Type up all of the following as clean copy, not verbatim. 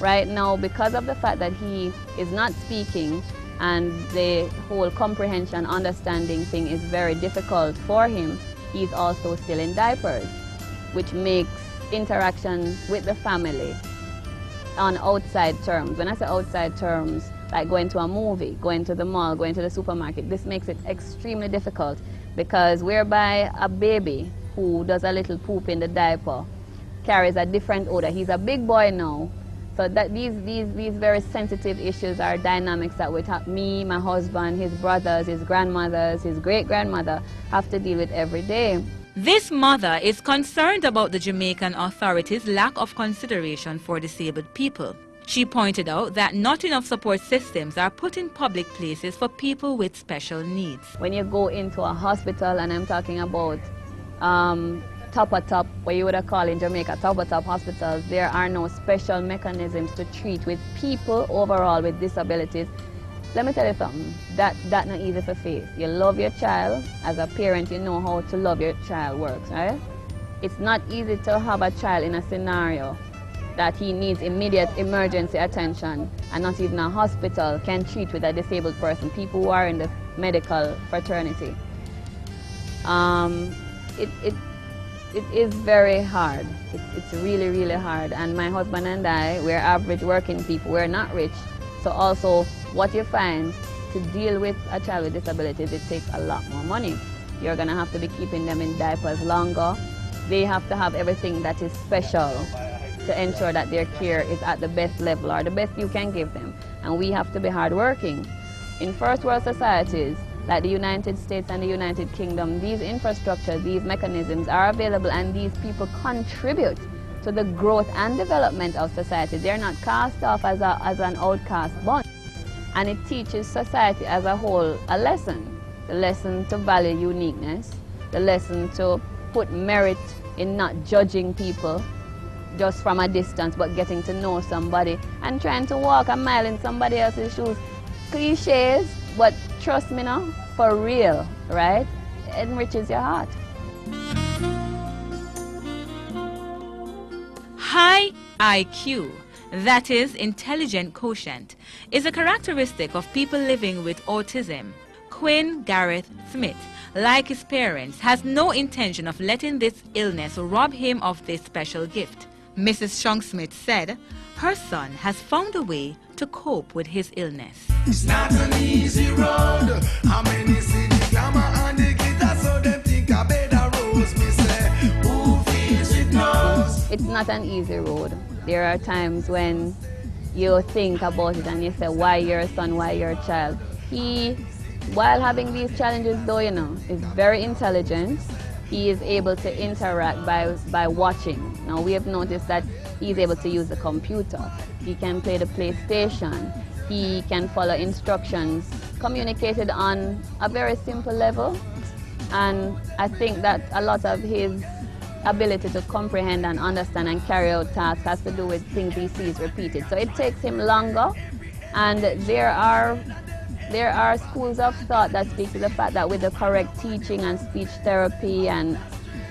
right now, because of the fact that he is not speaking and the whole comprehension, understanding thing is very difficult for him, he's also still in diapers, which makes interaction with the family on outside terms. When I say outside terms, like going to a movie, going to the mall, going to the supermarket, this makes it extremely difficult, because whereby a baby who does a little poop in the diaper carries a different odor. He's a big boy now, so that these very sensitive issues are dynamics that would have me, my husband, his brothers, his grandmothers, his great-grandmother have to deal with every day. This mother is concerned about the Jamaican authorities' lack of consideration for disabled people. She pointed out that not enough support systems are put in public places for people with special needs. When you go into a hospital, and I'm talking about top-a-top, what you would call in Jamaica, top-a-top hospitals, there are no special mechanisms to treat with people overall with disabilities. Let me tell you something, that's not easy to face. You love your child. As a parent, you know how to love your child works, right? It's not easy to have a child in a scenario that he needs immediate emergency attention, and not even a hospital can treat with a disabled person, people who are in the medical fraternity. It is very hard. It's really, really hard. And my husband and I, we're average working people. We're not rich. So also, what you find to deal with a child with disabilities, it takes a lot more money. You're going to have to be keeping them in diapers longer. They have to have everything that is special to ensure that their care is at the best level or the best you can give them. And we have to be hardworking. In first world societies, like the United States and the United Kingdom, these infrastructures, these mechanisms are available, and these people contribute to the growth and development of society. They're not cast off as an outcast bunch. And it teaches society as a whole a lesson. The lesson to value uniqueness, the lesson to put merit in not judging people just from a distance, but getting to know somebody and trying to walk a mile in somebody else's shoes. Cliches, but trust me now, for real, right? It enriches your heart. High IQ, that is intelligent quotient, is a characteristic of people living with autism. Quinn Gareth Smith, like his parents, has no intention of letting this illness rob him of this special gift. Mrs. Chung Smith said her son has found a way to cope with his illness. It's not an easy road. How many see the glamour and the glitter, so them think I better rose. Me say, who feels it knows. It's not an easy road. There are times when you think about it and you say, why your son, why your child? He, while having these challenges though, you know, is very intelligent. He is able to interact by watching. Now we have noticed that he's able to use the computer. He can play the PlayStation. He can follow instructions communicated on a very simple level. And I think that a lot of his ability to comprehend and understand and carry out tasks has to do with things he sees repeated. So it takes him longer, and there are schools of thought that speak to the fact that with the correct teaching and speech therapy and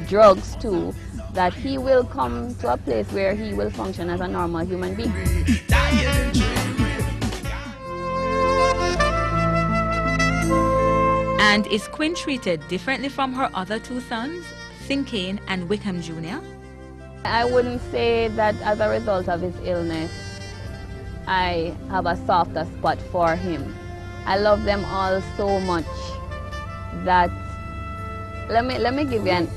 drugs too, that he will come to a place where he will function as a normal human being. And is Quinn treated differently from her other two sons, Sinkane and Wickham Jr.? I wouldn't say that as a result of his illness, I have a softer spot for him. I love them all so much that let me give you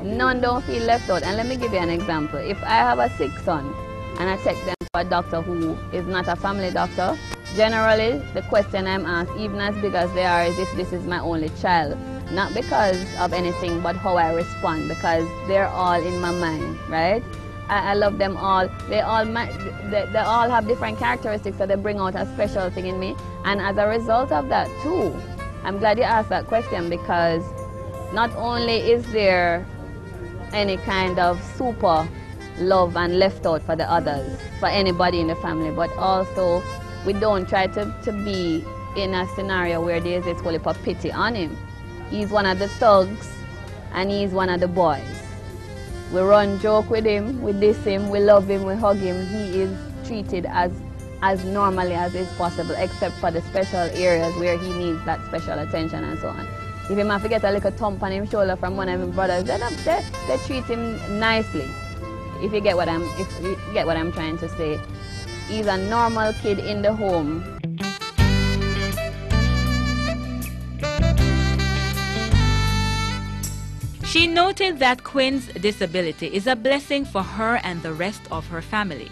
none don't feel left out. And let me give you an example. If I have a sick son and I take them to a doctor who is not a family doctor, generally the question I'm asked, even as big as they are, is if this is my only child. Not because of anything, but how I respond, because they're all in my mind, right? I love them all. They all have different characteristics, so they bring out a special thing in me. And as a result of that too, I'm glad you asked that question, because not only is there any kind of super love and left out for the others, for anybody in the family, but also we don't try to be in a scenario where there's this whole heap of pity on him. He's one of the thugs and he's one of the boys. We run joke with him, we diss him, we love him, we hug him. He is treated as normally as is possible, except for the special areas where he needs that special attention and so on. If he might get a little thump on his shoulder from one of his brothers, then they treat him nicely. If you get what I'm trying to say. He's a normal kid in the home. She noted that Quinn's disability is a blessing for her and the rest of her family.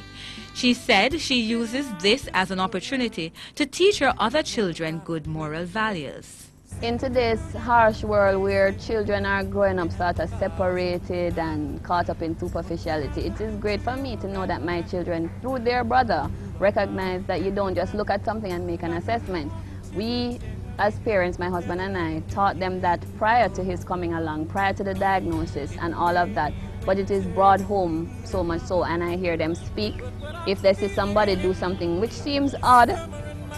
She said she uses this as an opportunity to teach her other children good moral values. In today's harsh world where children are growing up sort of separated and caught up in superficiality, it is great for me to know that my children, through their brother, recognize that you don't just look at something and make an assessment. We, as parents, my husband and I, taught them that prior to his coming along, prior to the diagnosis and all of that, but it is brought home so much so, and I hear them speak. If they see somebody do something which seems odd,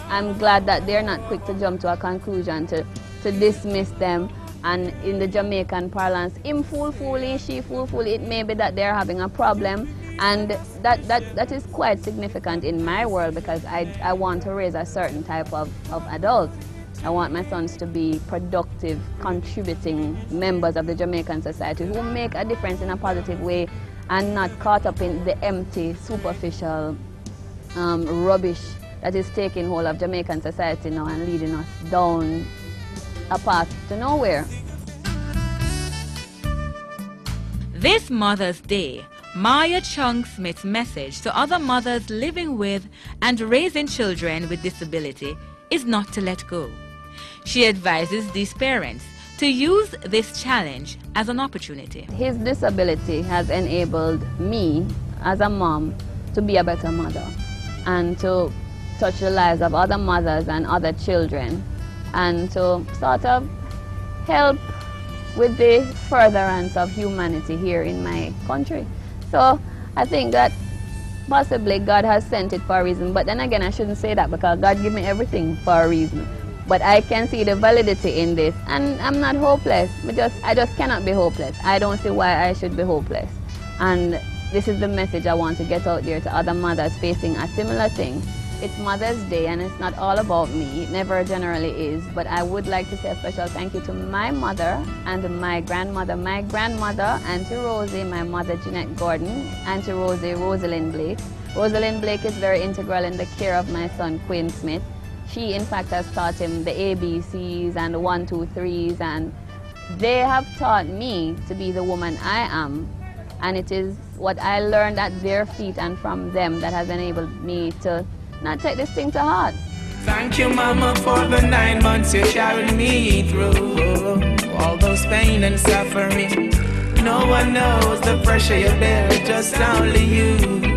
I'm glad that they're not quick to jump to a conclusion, to dismiss them, and in the Jamaican parlance, him fool-fooly, she fool-fooly, it may be that they're having a problem, and that is quite significant in my world, because I want to raise a certain type of adult. I want my sons to be productive, contributing members of the Jamaican society who make a difference in a positive way and not caught up in the empty, superficial rubbish that is taking hold of Jamaican society now and leading us down a path to nowhere. This Mother's Day, Maia Chung Smith's message to other mothers living with and raising children with disability is not to let go. She advises these parents to use this challenge as an opportunity. His disability has enabled me, as a mom, to be a better mother and to touch the lives of other mothers and other children, and to sort of help with the furtherance of humanity here in my country. So I think that possibly God has sent it for a reason, but then again I shouldn't say that, because God gave me everything for a reason. But I can see the validity in this, and I'm not hopeless. I just cannot be hopeless. I don't see why I should be hopeless. And this is the message I want to get out there to other mothers facing a similar thing. It's Mother's Day, and it's not all about me. It never generally is. But I would like to say a special thank you to my mother and my grandmother. My grandmother, Auntie Rosie, my mother, Jeanette Gordon, Auntie Rosie, Rosalind Blake. Rosalind Blake is very integral in the care of my son, Quinn Smith. She, in fact, has taught him the ABCs and the 1, 2, 3s, and they have taught me to be the woman I am. And it is what I learned at their feet and from them that has enabled me to not take this thing to heart. Thank you, Mama, for the 9 months you carried me through all those pain and suffering. No one knows the pressure you bear, just only you.